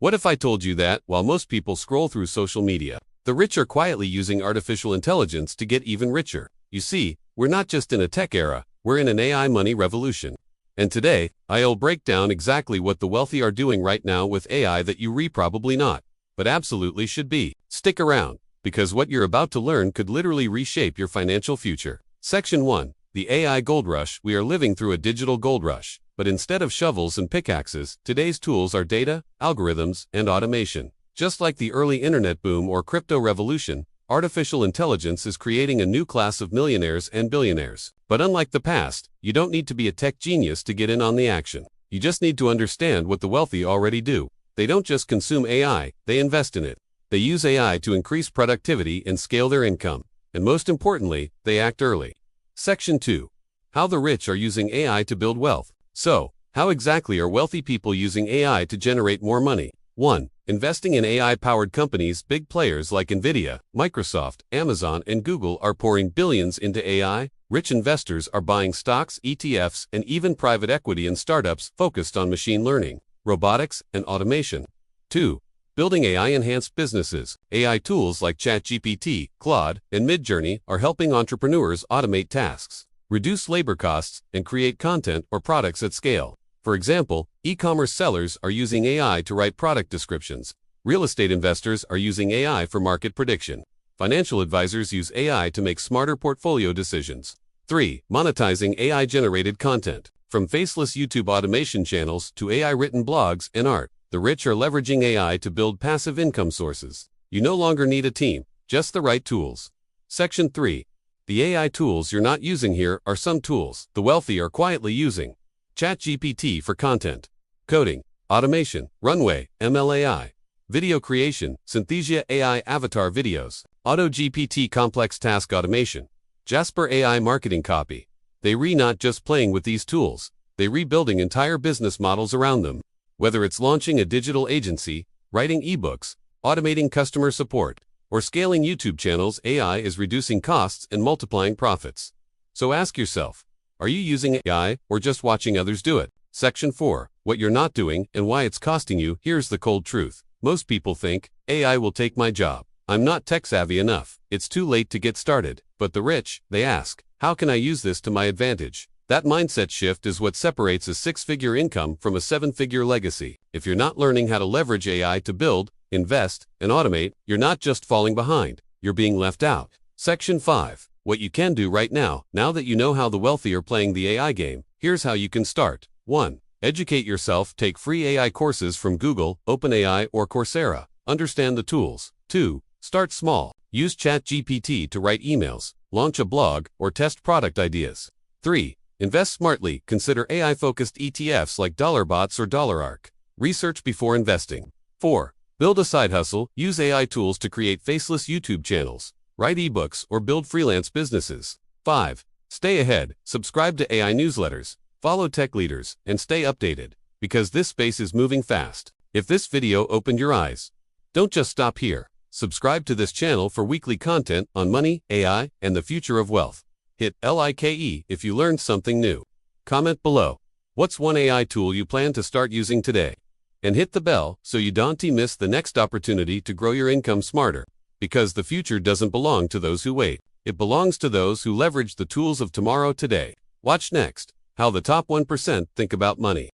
What if I told you that, while most people scroll through social media, the rich are quietly using artificial intelligence to get even richer? You see, we're not just in a tech era, we're in an AI money revolution. And today, I'll break down exactly what the wealthy are doing right now with AI that you probably not, but absolutely should be. Stick around, because what you're about to learn could literally reshape your financial future. Section 1. The AI Gold Rush. We are living through a digital gold rush, but instead of shovels and pickaxes, today's tools are data, algorithms, and automation. Just like the early internet boom or crypto revolution, artificial intelligence is creating a new class of millionaires and billionaires. But unlike the past, you don't need to be a tech genius to get in on the action. You just need to understand what the wealthy already do. They don't just consume AI, they invest in it. They use AI to increase productivity and scale their income. And most importantly, they act early. Section 2. How the rich are using AI to build wealth. So, how exactly are wealthy people using AI to generate more money? 1. Investing in AI-powered companies. Big players like Nvidia, Microsoft, Amazon, and Google are pouring billions into AI. Rich investors are buying stocks, ETFs, and even private equity in startups focused on machine learning, robotics, and automation. 2. Building AI-enhanced businesses. AI tools like ChatGPT, Claude, and Midjourney are helping entrepreneurs automate tasks, reduce labor costs, and create content or products at scale. For example, e-commerce sellers are using AI to write product descriptions. Real estate investors are using AI for market prediction. Financial advisors use AI to make smarter portfolio decisions. 3. Monetizing AI-generated content. From faceless YouTube automation channels to AI-written blogs and art, the rich are leveraging AI to build passive income sources. You no longer need a team, just the right tools. Section 3. The AI tools you're not using. Here are some tools the wealthy are quietly using. ChatGPT for content, coding, automation, Runway, MLAI, video creation, Synthesia AI avatar videos, AutoGPT complex task automation, Jasper AI marketing copy. They not just playing with these tools, they rebuilding entire business models around them. Whether it's launching a digital agency, writing ebooks, automating customer support, or scaling YouTube channels, AI is reducing costs and multiplying profits. So ask yourself, are you using AI or just watching others do it? Section 4. What you're not doing and why it's costing you. Here's the cold truth. Most people think, AI will take my job. I'm not tech-savvy enough. It's too late to get started. But the rich, they ask, how can I use this to my advantage? That mindset shift is what separates a six-figure income from a seven-figure legacy. If you're not learning how to leverage AI to build, invest, and automate, you're not just falling behind. You're being left out. Section 5. What you can do right now. Now that you know how the wealthy are playing the AI game, here's how you can start. 1. Educate yourself. Take free AI courses from Google, OpenAI, or Coursera. Understand the tools. 2. Start small. Use ChatGPT to write emails, launch a blog, or test product ideas. 3. Invest smartly. Consider AI-focused ETFs like DollarBots or DollarArk. Research before investing. 4. Build a side hustle. Use AI tools to create faceless YouTube channels, write ebooks, or build freelance businesses. 5. Stay ahead. Subscribe to AI newsletters, follow tech leaders, and stay updated, because this space is moving fast. If this video opened your eyes, don't just stop here. Subscribe to this channel for weekly content on money, AI, and the future of wealth. Hit like if you learned something new. Comment below. What's one AI tool you plan to start using today? And hit the bell so you don't miss the next opportunity to grow your income smarter. Because the future doesn't belong to those who wait. It belongs to those who leverage the tools of tomorrow today. Watch next, how the top 1% think about money.